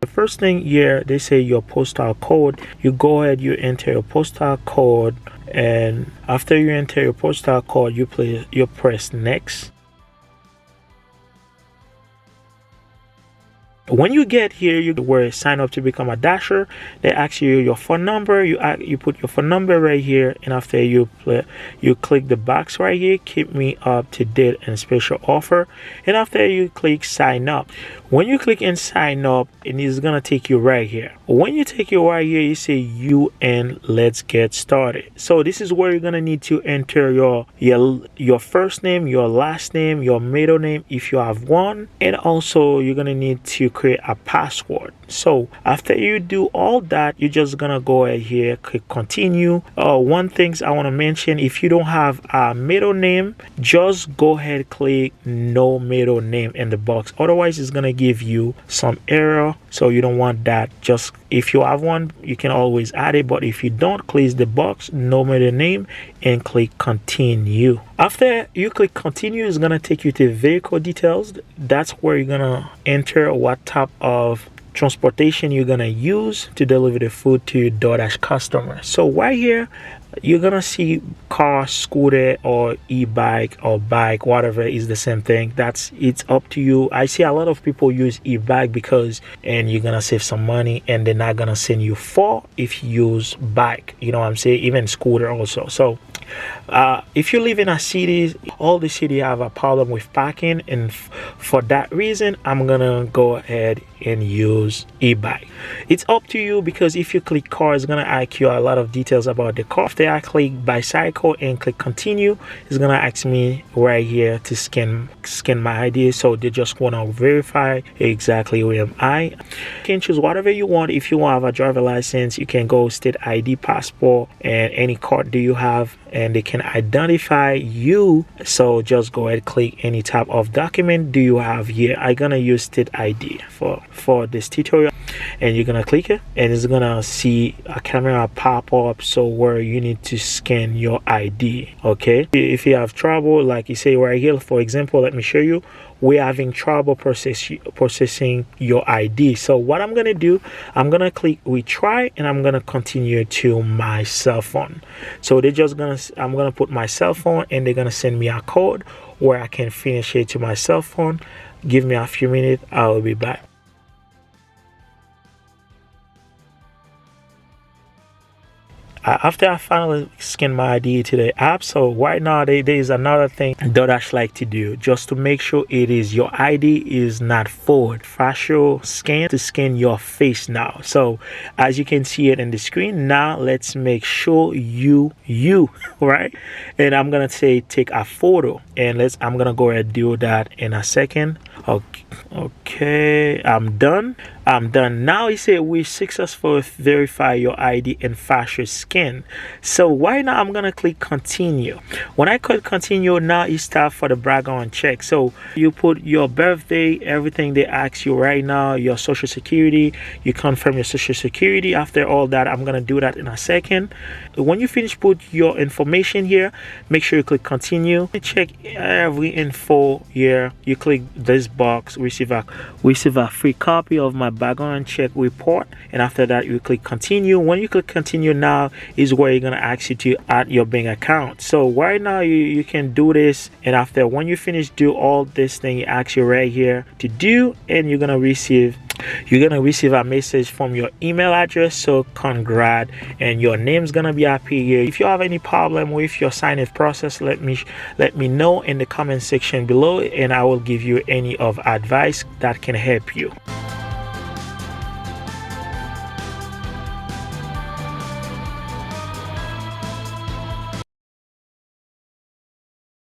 The first thing here, they say your postal code. You go ahead, you enter your postal code, and after you enter your postal code, you press next. When you get here, you were sign up to become a dasher. They ask you your phone number. You put your phone number right here, and after you click the box right here, keep me up to date and special offer. And after you click sign up, when you click and sign up, it is gonna take you right here. When you take you right here, you say you and let's get started. So this is where you're gonna need to enter your first name, your last name, your middle name if you have one, and also you're gonna need to create a password. So after you do all that, you're just gonna go ahead here, click continue. One thing I want to mention, if you don't have a middle name, just go ahead, click no middle name in the box, otherwise it's gonna give you some error. So you don't want that. Just if you have one, you can always add it, but if you don't, click the box no middle name and click continue. After you click continue, it's gonna take you to vehicle details. That's where you're gonna enter what type of transportation you're gonna use to deliver the food to your DoorDash customer. So right here, you're gonna see car, scooter, or e-bike or bike, whatever is the same thing. It's up to you. I see a lot of people use e-bike and you're gonna save some money, and they're not gonna send you for if you use bike. You know what I'm saying? Even scooter also. So if you live in a city, all the city have a problem with parking, and for that reason, I'm gonna go ahead and use e-bike. It's up to you, because if you click car, it's gonna ask you a lot of details about the car. After I click bicycle and click continue, it's gonna ask me right here to scan my ID. So they just want to verify exactly who am I. You can choose whatever you want. If you want to have a driver license, you can go state ID, passport, and any card do you have, and they can identify you. So just go ahead, click any type of document do you have here. I'm gonna use state ID for this tutorial, and you're gonna click it, and it's gonna see a camera pop up, so where you need to scan your ID. Okay, if you have trouble, like you say right here, for example, let me show you, we're having trouble processing your ID. So what I'm gonna do, I'm gonna click retry, and I'm gonna continue to my cell phone. So I'm gonna put my cell phone, and they're gonna send me a code where I can finish it to my cell phone. Give me a few minutes, I will be back. After I finally scan my ID to the app, so right now there is another thing DoorDash like to do, just to make sure your ID is not forward. Facial scan to scan your face now. So as you can see it in the screen, now let's make sure you right, and I'm gonna say take a photo, and I'm gonna go ahead and do that in a second. Okay, I'm done. Now he said we successfully verify your ID and facial scan. So right now I'm gonna click continue. When I click continue, now it's time for the background check. So you put your birthday, everything they ask you right now, your social security, you confirm your social security. After all that, I'm gonna do that in a second. When you finish put your information here, make sure you click continue. Check every info here. You click this box, receive a free copy of my background check report, and after that you click continue. When you click continue, now is where you're gonna ask you to add your bank account. So right now you can do this, and after when you finish do all this thing, it asks you right here to do, and you're gonna receive a message from your email address. So congrats, and your name's gonna be up here. If you have any problem with your sign-in process, let me know in the comment section below, and I will give you any of advice that can help you.